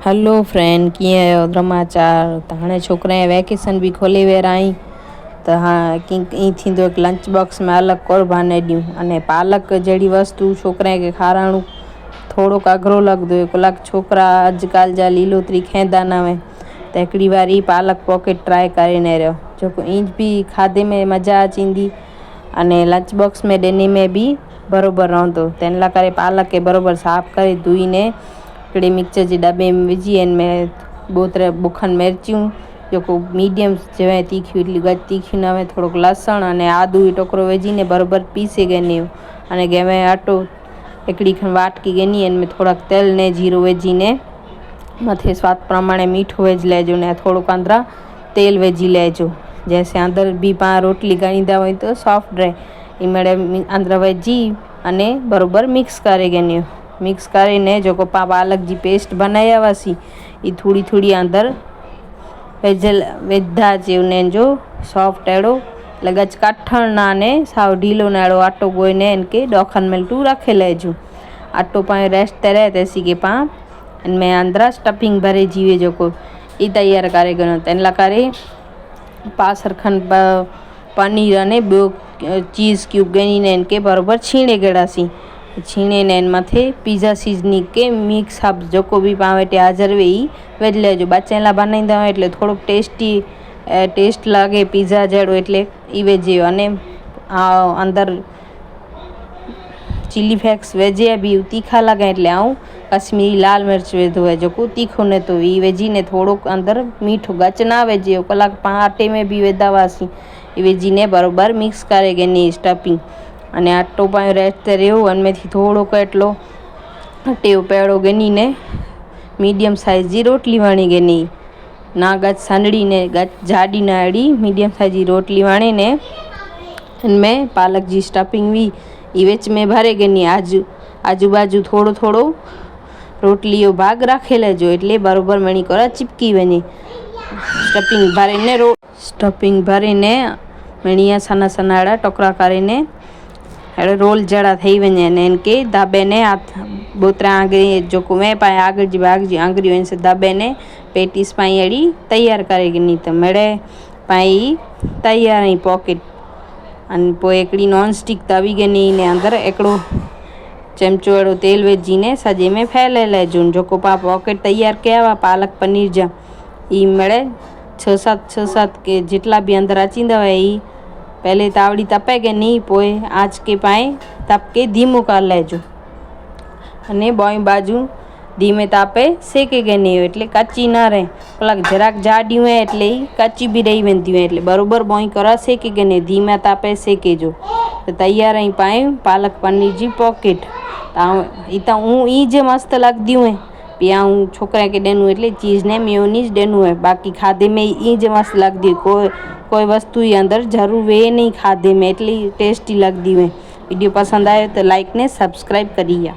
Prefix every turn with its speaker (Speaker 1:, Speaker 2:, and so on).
Speaker 1: Hello friend, कीअं आहियो? समाचार त हाणे छोकिरा जी वैकेशन बि खोले विया आई त हाँ ईअं थींदो कि लंच बॉक्स में अलॻि क़ुर्बाने ॾियूं। अने पालक जहिड़ी वस्तु छोकिरा खे खाराइणु थोड़ोक अघरो लॻंदो हुयो। कलाक छोकिरा अॼुकल्ह जा लीलोतरी खाईंदा न हुआ त हिकिड़ी वारी पालक पॉकेट ट्राए करे न रहियो, जेको ईंच बि खाधे में मज़ा अची ईंदी अने लंच बॉक्स में ॾिने में बि बराबरि रहंदो। त इन लाइ करे पालक खे बराबरि साफ़ु करे धोईने हिकिड़े मिक्सर जे दॿे में विझी हिन में बुखनि मिर्चियूं जेको मीडियम जंहिं तीखी एटली घटि तीखी न हुए, थोड़ोक लसण अने आदू जो टुकड़ो विझीने बराबरि पीसे ॻनी अने गेमे अटो हिकिड़ी खनि वाटकी ॻनी हिन में थोड़ा तेल ने जीरो विझीने मथे स्वाद प्रमाणे मीठो विझी लाइजो ने थोड़ोक अंदरां तेल विझी लाइजो, जैसे अंदर भी पाण रोटली ॻणींदा हुआ तो सॉफ्ट रहे। इमड़े अंदर विझी अने बराबरि मिक्स करे ॻनियो। मिक्स करे ने जेको पालक जी पेस्ट बनाई हुआसीं ई थोड़ी थोड़ी अंदर विझाजे उन्हनि जो सॉफ्ट अहिड़ो लॻे कठण न ने साव ढीलो न अहिड़ो अटो ॻोहे इनके ॾोखनि मिंटूं रखे लाइजो। अटो पाण रेस्ट ते रहे तेसी के पाण इनमें अंदर स्टफिंग भरे जीवे जेको ई तैयार करे ॻणो। त इन लाइ करे पासर खनि पनीर अने ॿियो चीज़ क्यूब ॻणीने इनके बराबरि छीणे ॻड़ासीं। छीणे ने मथे पिज़्ज़ा सीज़निंग के मिक्स हब जेको बि पाण वटि हाज़िर वेई विझी लाइजो। बच्चनि लाइ बनाईंदा आहियूं એટલે થોડુંક ટેસ્ટ લાગે पिज़्ज़ा जहिड़ो એટલે ई विझियो अने अंदर चिली फ्लेक्स विझे बि तीखा लॻे એટલે कश्मीरी लाल मिर्च विधो आहे जेको तीखो न थो ई विझीने थोड़ोक अंदर मीठो गच न विझियो। कलाक पाण अटे में बि विधा हुआसीं ई विझीने बराबरि मिक्स करे ॻनी स्टफिंग अने अटो पाण रेस्ट ते रहियो उनमें थी थोड़ोक एटलो अटे जो पेड़ो ॻनीने मीडियम साइज़ जी रोटली वणी ॻनी ना गच सनड़ी ने गच जाडी न अहिड़ी मीडियम साइज़ जी रोटली वणीने इनमें पालक जी स्टफिंग भी ई विच में भरे ॻनी। आजू बाजू थोड़ो थोड़ो रोटली जो भाग रखे लाइजो એટલે बराबरि वणी करे चिपकी वञे। स्टफिंग भरीने वणिया सना सना अहिड़ा टुकड़ा करीने अहिड़े रोल जहिड़ा ठही वञे अने इनके दॿे हथ बोतरा आङिरी जेको में पाए आॻिर जी भाग जी आङिरियूं आहिनि से दॿे पेटीस पाई अहिड़ी तयारु करे ॻनी त मिड़े पाई तयारु आई पॉकेट। अने पोइ हिकिड़ी नॉन स्टिक तवी ॻनी ने अंदरि हिकिड़ो चमचो अहिड़ो तेल विझीने सॼे में फैलाए लाइजो। जेको पाण पॉकेट तयारु कया हुआ पालक पनीर जा ई मिड़े 6-7 के जेटला भी अंदर अचींदा हुआ ई पहले तावड़ी तपे ॻनी पोइ आँच के पाए तप के धीमो कर लाइजो अने बोई बाजू धीमे तापे सेके ॻनी એટલે कच्ची न रहे। कलाक જરાક જાડી હોય એટલે कच्ची भी रही वेंदी હોય એટલે बराबरि बोई करा सेके ॻनी धीमे तापे सेकेजो त तयार आई पाए पालक पनीर जी पॉकेट। त ई जे मस्त लॻंदी हुई पिया छोकिरा खे ॾिनूं એટલે चीज़ ने मेयोनीज़ ॾिनूं है। बाक़ी खाधे में ई जे मस्त लॻंदी कोई वस्तु ही अंदर ज़रूर वे नहीं खाधे में एटली टेस्टी लॻंदी हुई। वीडियो पसंद आयो तो लाइक ने सब्सक्राइब करिए।